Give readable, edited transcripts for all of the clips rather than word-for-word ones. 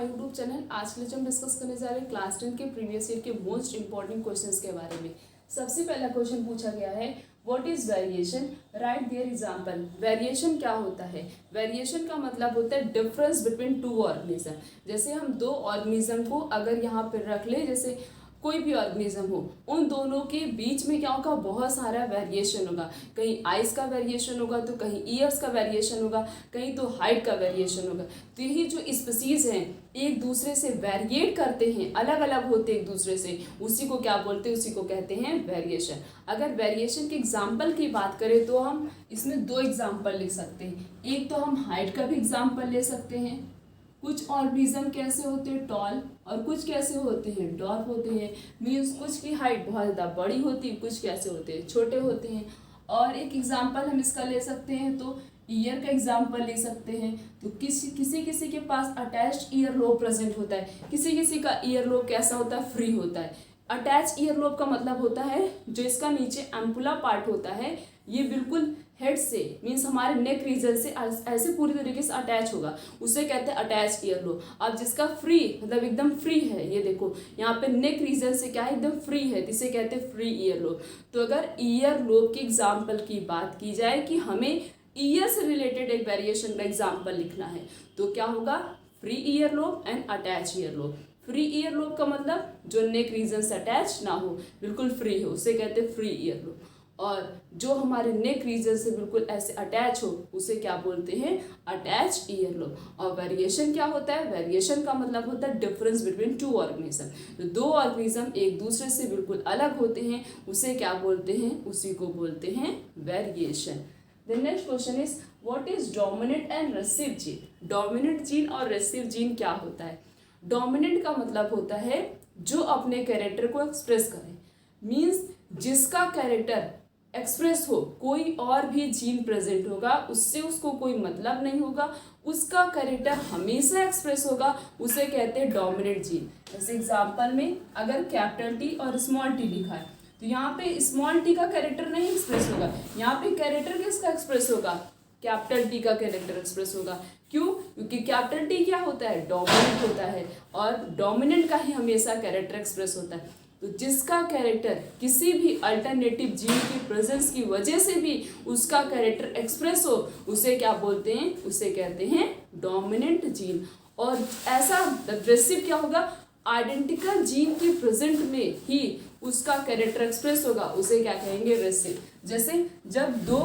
My YouTube channel. आज के लिए जो हम डिस्कस करने जा रहे हैं क्लास 10 के प्रीवियस ईयर के मोस्ट इंपॉर्टेंट क्वेश्चंस के बारे में। सबसे पहला क्वेश्चन पूछा गया है what is variation, write their example. Variation क्या होता है? वेरिएशन का मतलब होता है डिफरेंस बिटवीन टू ऑर्गेनिज्म। जैसे हम दो ऑर्गेनिज्म को अगर यहाँ पर रख ले, जैसे कोई भी ऑर्गेनिज्म हो, उन दोनों के बीच में क्या होगा, बहुत सारा वेरिएशन होगा। कहीं आइज का वेरिएशन होगा तो कहीं ईयर्स का वेरिएशन होगा, कहीं तो हाइट का वेरिएशन होगा। तो यही जो स्पीसीज हैं एक दूसरे से वेरिएट करते हैं, अलग अलग होते हैं एक दूसरे से, उसी को क्या बोलते हैं, उसी को कहते हैं वेरिएशन। अगर वेरिएशन के एग्जाम्पल की बात करें तो हम इसमें दो एग्जाम्पल लिख सकते हैं। एक तो हम हाइट का भी एग्जाम्पल ले सकते हैं, कुछ ऑर्गेनिज्म कैसे होते हैं टॉल और कुछ कैसे होते हैं डॉर्फ होते हैं। मीन्स कुछ की हाइट बहुत ज़्यादा बड़ी होती है, कुछ कैसे होते हैं छोटे होते हैं। और एक एग्जांपल हम इसका ले सकते हैं तो ईयर का एग्जांपल ले सकते हैं। तो किसी के पास अटैच्ड ईयर लोब प्रेजेंट होता है, किसी किसी का ईयर लोब कैसा होता है, फ्री होता है। अटैच ईयर लोब का मतलब होता है जो इसका नीचे एम्पुला पार्ट होता है, ये बिल्कुल हेड से मीन्स हमारे नेक रीजन से ऐसे पूरी तरीके से अटैच होगा, उसे कहते हैं अटैच ईयर लोब। अब जिसका फ्री मतलब एकदम फ्री है, ये देखो यहाँ पे नेक रीजन से क्या है, एकदम फ्री है, इसे कहते हैं फ्री ईयर लोब। तो अगर ईयर लोब के एग्जाम्पल की बात की जाए कि हमें ईयर से रिलेटेड एक वेरिएशन का एग्जाम्पल लिखना है तो क्या होगा, free ear lobe and attach ear lobe. Free ear lobe का मतलब जो नेक रीजन से अटैच ना हो, बिल्कुल फ्री हो, उसे कहते हैं फ्री ईयर लोब। और जो हमारे नेक रीजन से बिल्कुल ऐसे अटैच हो, उसे क्या बोलते हैं, अटैच ईयर लोब। और वेरिएशन क्या होता है, वेरिएशन का मतलब होता है डिफरेंस बिटवीन टू ऑर्गेनिज्म। जो दो ऑर्गेनिज्म एक दूसरे से बिल्कुल अलग होते हैं, उसे क्या बोलते हैं, उसी को बोलते हैं variation. The next question is what is dominant and recessive gene. Dominant gene और रिसेसिव जीन क्या होता है? डोमिनेंट का मतलब होता है जो अपने कैरेक्टर को एक्सप्रेस करे, मीन्स जिसका कैरेक्टर एक्सप्रेस हो, कोई और भी जीन प्रेजेंट होगा उससे उसको कोई मतलब नहीं होगा, उसका कैरेक्टर हमेशा एक्सप्रेस होगा, उसे कहते हैं डोमिनेंट जीन। जैसे एग्जांपल में अगर कैपिटल टी और स्मॉल टी लिखा है तो यहाँ पे स्मॉल टी का कैरेक्टर नहीं एक्सप्रेस होगा, यहाँ पे कैरेक्टर किसका एक्सप्रेस होगा, कैपिटल टी का कैरेक्टर एक्सप्रेस होगा। क्यों? क्योंकि कैपिटल टी क्या होता है, डोमिनेंट होता है, और डोमिनेंट का ही हमेशा कैरेक्टर एक्सप्रेस होता है। तो जिसका कैरेक्टर किसी भी अल्टरनेटिव जीन की प्रेजेंस की वजह से भी उसका कैरेक्टर एक्सप्रेस हो, उसे क्या बोलते हैं, उसे कहते हैं डोमिनेंट जीन। और ऐसा रिसेसिव क्या होगा, आइडेंटिकल जीन की प्रेजेंट में ही उसका कैरेक्टर एक्सप्रेस होगा, उसे क्या कहेंगे, रिसेसिव। जैसे जब दो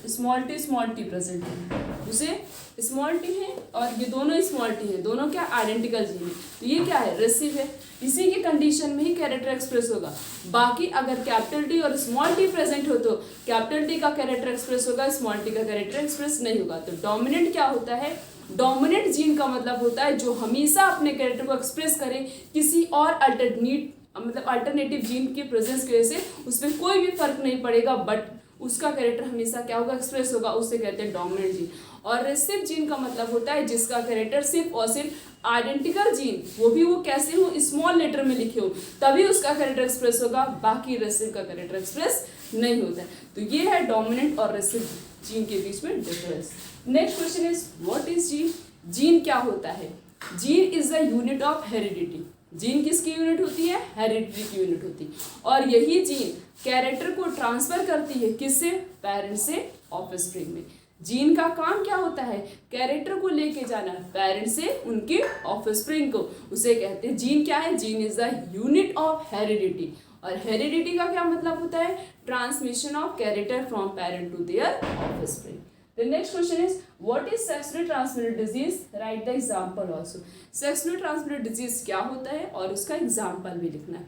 स्मॉल टी प्रेजेंट है, उसे स्मॉल टी है और ये दोनों स्मॉल टी है, दोनों क्या आइडेंटिकल जीन है, तो ये क्या है, रिसेसिव है। इसी के कंडीशन में ही कैरेक्टर एक्सप्रेस होगा। बाकी अगर कैपिटल टी और स्मॉल टी प्रेजेंट हो तो कैपिटल टी का कैरेक्टर एक्सप्रेस होगा, स्मॉल टी का कैरेक्टर एक्सप्रेस नहीं होगा। तो डोमिनेंट क्या होता है, डोमिनेंट जीन का मतलब होता है जो हमेशा अपने कैरेक्टर को एक्सप्रेस करे, किसी और अल्टरनेटिव जीन की प्रेजेंस की वजह से उसमें कोई भी फर्क नहीं पड़ेगा, बट उसका कैरेक्टर हमेशा क्या होगा, एक्सप्रेस होगा, उसे कहते हैं डोमिनेंट जीन। और रिसेसिव जीन का मतलब होता है जिसका कैरेक्टर सिर्फ और सिर्फ आइडेंटिकल जीन, वो भी वो कैसे हो, स्मॉल लेटर में लिखे हो, तभी उसका कैरेक्टर एक्सप्रेस होगा, बाकी रिसेसिव का कैरेक्टर एक्सप्रेस नहीं होता है। तो ये है डोमिनेंट और रिसेसिव जीन के बीच में difference. Next question is what is gene. Gene क्या होता है? Gene is the unit of heredity. Gene किसकी यूनिट होती है, हेरिडिटी की यूनिट होती है। और यही जीन कैरेक्टर को ट्रांसफर करती है, किससे, पेरेंट से ऑफस्प्रिंग में। जीन का काम क्या होता है, कैरेक्टर को लेके जाना पेरेंट से उनके ऑफस्प्रिंग को, उसे कहते हैं जीन। क्या है, gene is the unit of heredity. और हेरिडिटी का क्या मतलब होता है, transmission of character from parent to their offspring. The next question is what is sexually transmitted disease? Write the example also. Sexually transmitted disease क्या होता है और उसका एग्जाम्पल भी लिखना है।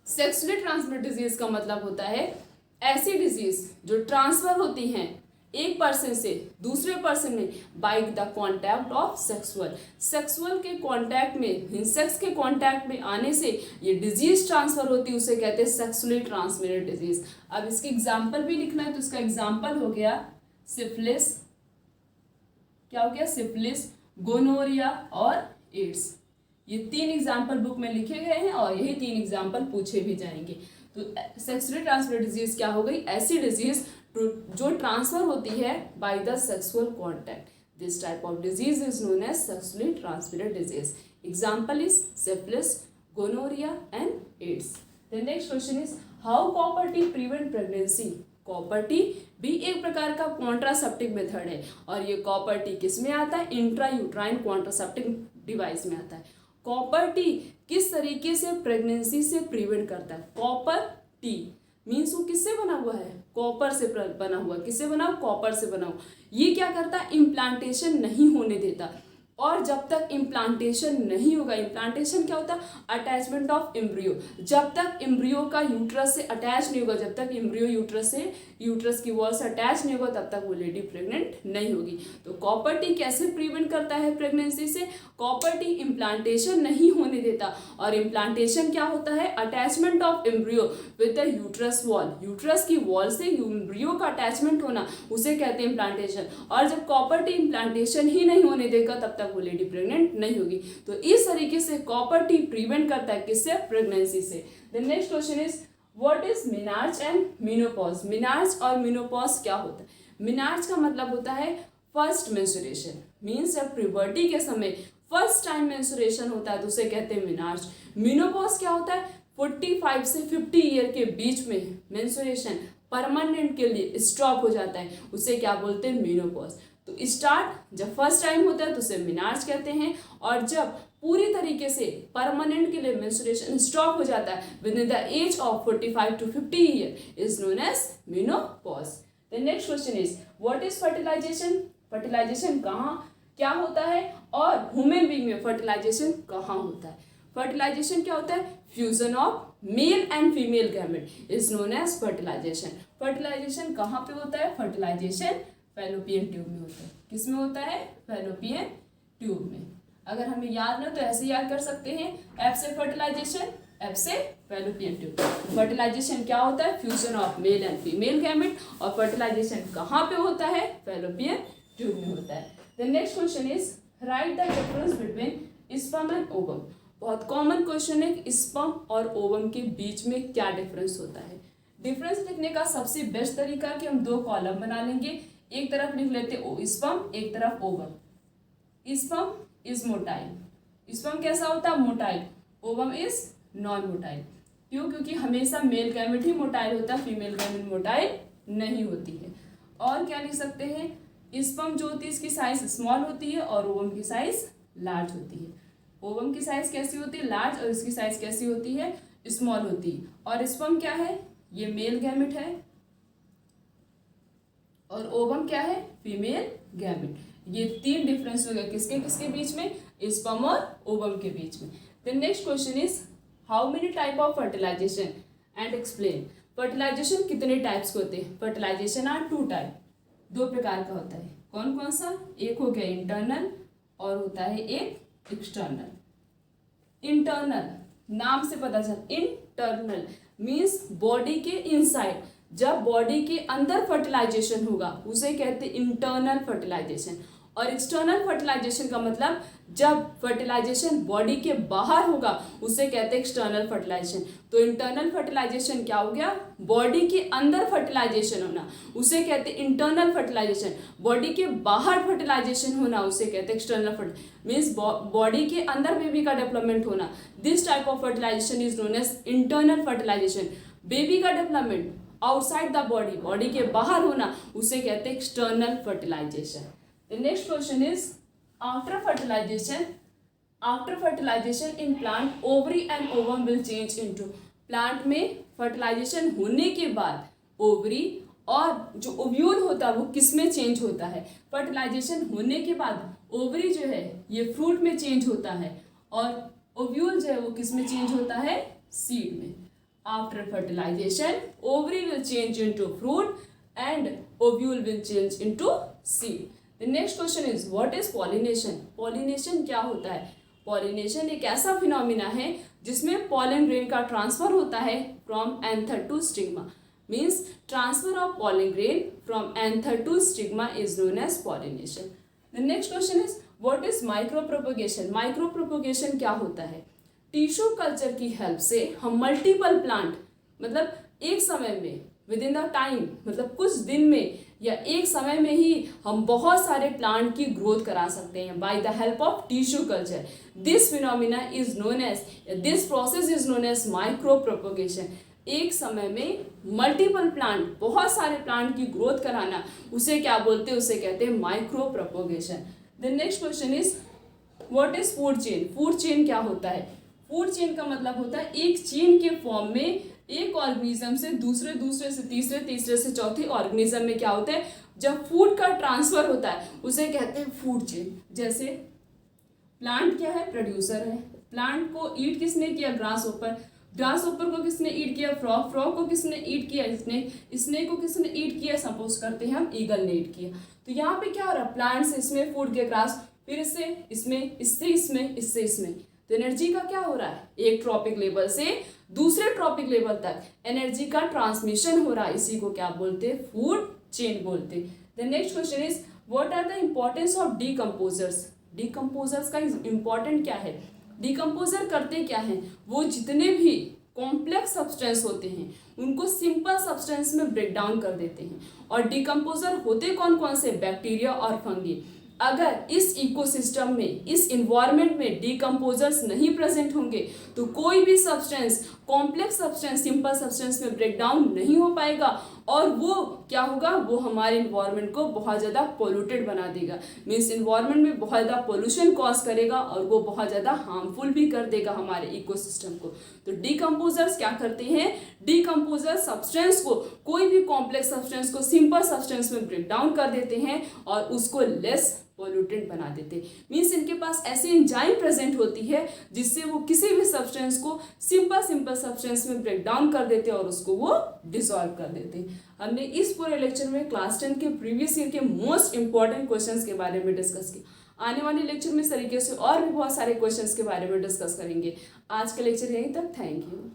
Sexually transmitted disease का मतलब होता है ऐसी डिजीज जो ट्रांसफर होती हैं एक पर्सन से दूसरे पर्सन में by the contact of sexual के कॉन्टैक्ट में, सेक्स के कॉन्टैक्ट में आने से ये डिजीज ट्रांसफर होती है, उसे कहते हैं सेक्सुअली ट्रांसमिटेड डिजीज। अब इसके एग्जाम्पल भी लिखना है, तो इसका एग्जाम्पल हो गया सिफिलिस, क्या हो गया, सिफिलिस, गोनोरिया और एड्स। ये तीन एग्जाम्पल बुक में लिखे गए हैं और यही तीन एग्जाम्पल पूछे भी जाएंगे। तो सेक्सुअली ट्रांसमिटेड डिजीज क्या हो गई, ऐसी डिजीज जो ट्रांसफर होती है by the sexual contact. This type of disease is known as sexually transmitted disease. Example is syphilis, gonorrhea and AIDS. The next question is how copper tea prevent pregnancy? Copper T भी एक प्रकार का contraceptive method है और ये copper T किस में आता है? इंट्रायूट्राइन कॉन्ट्रासेप्टिव डिवाइस में आता है। कॉपर टी किस तरीके से प्रेगनेंसी से प्रिवेंट करता है? कॉपर टी मीन्स वो किससे बना हुआ है? कॉपर से बना हुआ। किससे बना हुआ? कॉपर से बना हुआ। ये क्या करता है? इम्प्लांटेशन नहीं होने देता। और जब तक इम्प्लांटेशन नहीं होगा, इम्प्लांटेशन क्या होता है? Attachment of embryo. जब तक एम्ब्रियो का यूट्रस से अटैच नहीं होगा, जब तक एम्ब्रियो यूट्रस की वॉल से अटैच नहीं होगा, तब तक वो लेडी प्रेग्नेंट नहीं होगी। तो कॉपर टी कैसे प्रिवेंट करता है प्रेगनेंसी से? कॉपर टी इम्प्लांटेशन नहीं होने देता। और इम्प्लांटेशन क्या होता है? Attachment of embryo with the uterus wall. Uterus की वॉल से एम्ब्रियो का अटैचमेंट होना, उसे कहते हैं इम्प्लांटेशन। और जब कॉपर टी इम्प्लांटेशन ही नहीं होने देगा, तब तक वो लेडी प्रेग्नेंट नहीं होगी। तो इस तरीके से कॉपर टी प्रिवेंट करता है किससे? प्रेगनेंसी से। The next question is what is menarche and menopause? Menarche और मेनोपॉज क्या होता है? मेनार्च का मतलब होता है फर्स्ट मेंस्ट्रुएशन, मीन्स जब प्यूबर्टी के समय फर्स्ट टाइम मेंस्ट्रुएशन होता है तो उसे कहते हैं मेनार्च। मेनोपॉज क्या होता है? 45 से 50 ईयर के बीच में मेंस्ट्रुएशन परमानेंट के लिए स्टॉप हो जाता है, उसे क्या बोलते हैं? मेनोपॉज। तो स्टार्ट जब फर्स्ट टाइम होता है तो उसे मेनार्च कहते हैं, और जब पूरी तरीके से परमानेंट के लिए मेंस्ट्रुएशन स्टॉप हो जाता है within the age of 45 to 50 year is known as menopause. The next question is what is fertilization? Fertilization कहाँ क्या होता है और ह्यूमन बीइंग में फर्टिलाइजेशन कहाँ होता है? फर्टिलाइजेशन क्या होता है? Fusion of male and female gamete is known as fertilization. Fertilization कहाँ पे होता है? फर्टिलाइजेशन फैलोपियन ट्यूब में होता है। किस में होता है? फैलोपियन ट्यूब में। अगर हमें याद ना तो ऐसे याद कर सकते हैं, एफ से फर्टिलाइजेशन, एफ से फैलोपियन ट्यूब। फर्टिलाइजेशन क्या होता है? Fusion of male and female gamete. और फर्टिलाइजेशन कहाँ पे होता है? फैलोपियन ट्यूब में होता है। The next question is right the difference between sperm and ovum. बहुत कॉमन क्वेश्चन है कि स्पर्म और ओवम के बीच में क्या डिफरेंस होता है? डिफरेंस लिखने का सबसे बेस्ट तरीका कि हम दो कॉलम बना लेंगे, एक तरफ लिख लेते स्पर्म, एक तरफ ovum. Sperm is motile. Sperm कैसा होता है? Motile. Ovum is non motile. क्यों? क्योंकि हमेशा मेल गैमेट ही मोटाइल होता है, फीमेल गैमेट मोटाइल नहीं होती है। और क्या लिख सकते हैं? स्पर्म जो होती है इसकी साइज स्मॉल होती है और ओवम की साइज लार्ज होती है। ओवम की साइज कैसी होती है? लार्ज। और इसकी साइज कैसी होती है? स्मॉल होती है। और स्पर्म क्या है? ये मेल गैमेट है और ओवम क्या है? Female gamete. ये तीन डिफरेंस हो गए किसके किसके बीच में? स्पर्म और ओवम के बीच में। The next question is how many type of fertilization and explain. Fertilization कितने टाइप्स के होते हैं? फर्टिलाइजेशन आर 2 टाइप, 2 प्रकार का होता है। कौन कौन सा? एक हो गया इंटरनल और होता है एक एक्सटर्नल। इंटरनल नाम से पता चल, इंटरनल मीन्स बॉडी के इनसाइड, जब बॉडी के अंदर फर्टिलाइजेशन होगा उसे कहते हैं इंटरनल फर्टिलाइजेशन। और एक्सटर्नल फर्टिलाइजेशन का मतलब जब फर्टिलाइजेशन बॉडी के बाहर होगा उसे कहते हैं एक्सटर्नल फर्टिलाइजेशन। तो इंटरनल फर्टिलाइजेशन क्या हो गया? बॉडी के अंदर फर्टिलाइजेशन होना, उसे कहते हैं इंटरनल फर्टिलाइजेशन। बॉडी के बाहर फर्टिलाइजेशन होना उसे कहते हैं एक्सटर्नल फर्टिलाइजेशन, मीन्स बॉडी के अंदर बेबी का डेवलपमेंट होना। This type of fertilization is known as internal fertilization. Baby का development outside the body, body के बाहर होना, उसे कहते हैं external fertilization. The next question is after fertilization in plant ovary and ovum will change into। Plant में fertilisation होने के बाद ओवरी और जो ओव्यूल होता है वो किस में चेंज होता है? फर्टिलाइजेशन होने के बाद ओवरी जो है ये फ्रूट में चेंज होता है और ओव्यूल जो है वो किस में चेंज होता है? सीड में। After fertilization ovary will change into fruit and ovule will change into seed। The next question is what is pollination? Pollination क्या होता है? Pollination एक ऐसा फिनोमिना है जिसमें pollen grain का ट्रांसफर होता है from anther to stigma। Means transfer of pollen grain from anther to stigma is known as pollination। The next question is what is micropropagation? Micropropagation क्या होता है? टिश्यू कल्चर की help से हम multiple plant, मतलब एक समय में विद इन द टाइम, मतलब कुछ दिन में या एक समय में ही हम बहुत सारे प्लांट की ग्रोथ करा सकते हैं by the help of tissue culture. This phenomena is known as, this process is known as micro propagation. एक समय में मल्टीपल प्लांट, बहुत सारे प्लांट की ग्रोथ कराना, उसे क्या बोलते हैं? उसे कहते हैं micro propagation. The next question is what is food chain? Food chain क्या होता है? फूड चेन का मतलब होता है एक चेन के फॉर्म में एक ऑर्गेनिज्म से दूसरे, दूसरे से तीसरे, तीसरे से चौथे ऑर्गेनिज्म में क्या होता है, जब फूड का ट्रांसफर होता है उसे कहते हैं फूड चेन। जैसे प्लांट क्या है? प्रोड्यूसर है। प्लांट को ईट किसने किया? ग्रास ओपर। ग्रास ओपर को किसने ईट किया? फ्रॉग। फ्रॉग को किसने ईट किया? स्नेक। स्नेक को किसने ईट किया? सपोज करते हैं हम ईगल ने ईट किया। तो यहाँ पे क्या हो रहा है? प्लांट से इसमें फूड के ग्रास, फिर इससे इसमें, इससे इसमें, इससे इसमें। तो एनर्जी का क्या हो रहा है? एक ट्रॉपिक लेवल से दूसरे ट्रॉपिक लेवल तक एनर्जी का ट्रांसमिशन हो रहा है। इसी को क्या बोलते हैं? फूड चेन बोलते हैं। The next question is what are the importance of decomposers? Decomposers का इंपॉर्टेंट क्या है? डीकम्पोजर करते क्या हैं? वो जितने भी कॉम्प्लेक्स सब्सटेंस होते हैं उनको सिंपल सब्सटेंस में ब्रेक डाउन कर देते हैं। और डीकम्पोजर होते कौन कौन से? बैक्टीरिया और फंगी। अगर इस इकोसिस्टम में, इस इन्वायरमेंट में डीकम्पोजर्स नहीं प्रेजेंट होंगे तो कोई भी substance, complex substance simple substance में ब्रेक डाउन नहीं हो पाएगा और वो क्या होगा? वो हमारे इन्वायरमेंट को बहुत ज़्यादा पोल्यूटेड बना देगा। मीन्स इन्वायरमेंट में बहुत ज़्यादा पोल्यूशन कॉज करेगा और वो बहुत ज़्यादा हार्मफुल भी कर देगा हमारे इकोसिस्टम को। तो डीकम्पोजर्स क्या करते हैं? डीकम्पोजर सब्सटेंस को, कोई भी कॉम्प्लेक्स सब्सटेंस को सिंपल सब्सटेंस में ब्रेक डाउन कर देते हैं और उसको लेस पोल्यूटेड बना देते। मीन्स इनके पास ऐसी एंजाइम प्रेजेंट होती है जिससे वो किसी भी सब्सटेंस को सिंपल सब्सटेंस में ब्रेक डाउन कर देते और उसको वो डिसॉल्व कर देते। हमने इस पूरे लेक्चर में क्लास 10 के प्रीवियस ईयर के मोस्ट इंपॉर्टेंट क्वेश्चंस के बारे में डिस्कस किया। आने वाले लेक्चर में इस तरीके से और भी बहुत सारे क्वेश्चंस के बारे में डिस्कस करेंगे। आज का लेक्चर यहीं तक। Thank you.